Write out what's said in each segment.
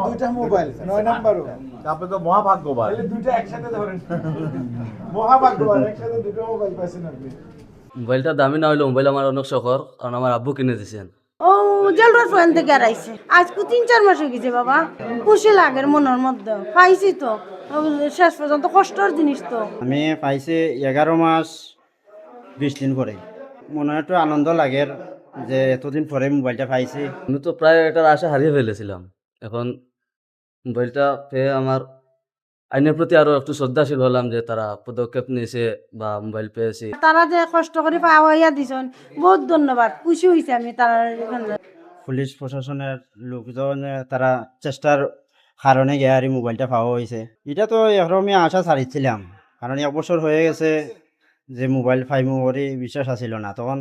দুইটা মোবাইল 9 নাম্বারও আপনি তো মহাভাগ্যবান। তাহলে দুইটা একসাথে ধরেন মহাভাগ্যবান একসাথে দুটো মোবাইল পাইছেন আপনি মোবাইলটা দামি না হইলেও মোবাইল আমার অনেক শখর, কারণ আমার আব্বু কিনে দিয়েছেন। ও জেলর ফ্রেন্ড থেকে আর আইছে আজকে 3-4 মাস হয়ে গেছে বাবা। খুশি লাগের মনের মধ্যে পাইছি তো, শেষ পর্যন্ত কষ্টের জিনিস তো। আমি পাইছি 11 মাস 20 দিন পরে। মনে একটু আনন্দ লাগে যে এতদিন পরে মোবাইলটা পাইছি। আমি তো প্রায় এটার আশা হারিয়ে ফেলেছিলাম। এখন মোবাইলটা পেয়ে আমার আইনের প্রতি আরো একটু শ্রদ্ধাশীল হলাম, যে তারা পদক্ষেপ নিয়েছে বা মোবাইল পেয়েছি। তারা যে কষ্ট করে পাওয়াইয়া দিছেন, বহুত ধন্যবাদ। খুশি হয়েছে আমি তারা। পুলিশ প্রশাসনের লোকজন তারা চেষ্টার কারণে গিয়ে মোবাইলটা পাওয়া হয়েছে। এটা তো এখন আমি আশা ছাড়িয়েছিলাম, কারণ 1 বছর হয়ে গেছে যে মোবাইল পাইমু করে বিশ্বাস আসিল না। তখন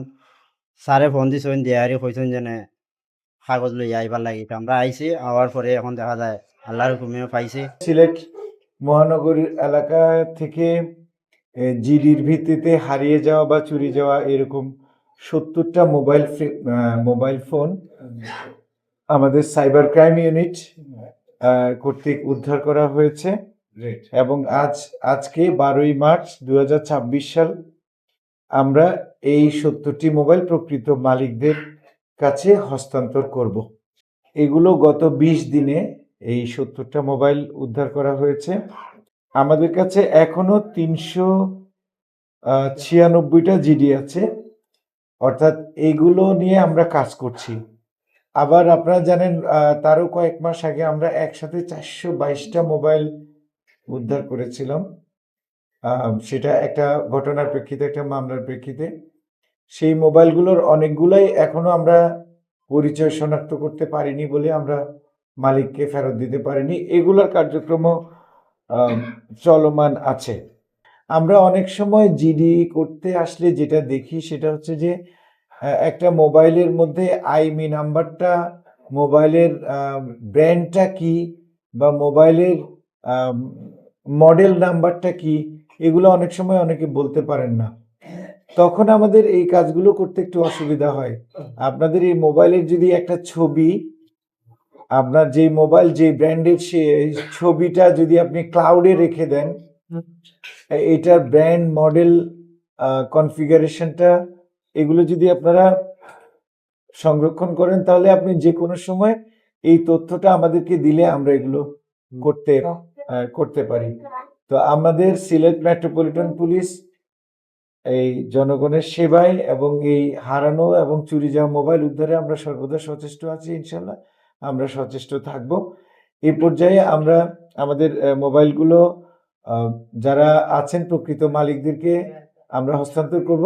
স্যারে ফোন দিছেন দিয়ারি কইছেন যে কাগজ লই আইবার লাগি। আমরা আইছি, আওয়ার পরে এখন দেখা যায় আল্লাহর হুকুমে পাইছি। সিলেট মহানগরীর এলাকা থেকে জিডির ভিত্তিতে হারিয়ে যাওয়া বা চুরি যাওয়া এরকম 70টা মোবাইল ফোন আমাদের সাইবার ক্রাইম ইউনিট কর্তৃক উদ্ধার করা হয়েছে এবং আজকে 12ই মার্চ 2026 সাল আমরা এই 70টি মোবাইল প্রকৃত মালিকদের কাছে হস্তান্তর করব। এগুলো গত 20 দিনে এই 70টা মোবাইল উদ্ধার করা হয়েছে। আমাদের কাছে এখনো 396টা জিডি আছে, অর্থাৎ এগুলো নিয়ে আমরা কাজ করছি। আবার আপনারা জানেন তারও কয়েক মাস আগে আমরা একসাথে 422টা মোবাইল উদ্ধার করেছিলাম। সেটা একটা ঘটনার প্রেক্ষিতে, একটা মামলার প্রেক্ষিতে। সেই মোবাইলগুলোর অনেকগুলাই এখনো আমরা পরিচয় শনাক্ত করতে পারিনি বলে আমরা মালিককে ফেরত দিতে পারিনি। এগুলোর কার্যক্রম চলমান আছে। আমরা অনেক সময় জিডি করতে আসলে যেটা দেখি সেটা হচ্ছে যে একটা মোবাইলের মধ্যে আইমি নাম্বারটা, মোবাইলের ব্র্যান্ডটা কি বা মোবাইলের মডেল নাম্বারটা কি, এগুলো অনেক সময় অনেকে বলতে পারেন না। তখন আমাদের এই কাজগুলো করতে একটু অসুবিধা হয়। আপনাদের এই মোবাইলের যদি একটা ছবি, আপনার যে মোবাইল যে ব্র্যান্ডের সেই ছবিটা যদি আপনি ক্লাউডে রেখে দেন, এটার ব্র্যান্ড, মডেল, কনফিগারেশনটা এগুলো যদি আপনারা সংরক্ষণ করেন, তাহলে আপনি যে কোনো সময় এই তথ্যটা আমাদেরকে দিলে আমরা এগুলো করতে পারি। তো আমাদের সিলেট মেট্রোপলিটন পুলিশ এই জনগণের সেবায় এবং এই হারানো এবং চুরি যাওয়া মোবাইল উদ্ধারে আমরা সর্বদা সচেষ্ট আছি। ইনশাল্লাহ আমরা সচেষ্ট থাকব। এই পর্যায়ে আমরা আমাদের মোবাইলগুলো যারা আছেন প্রকৃত মালিকদেরকে আমরা হস্তান্তর করব।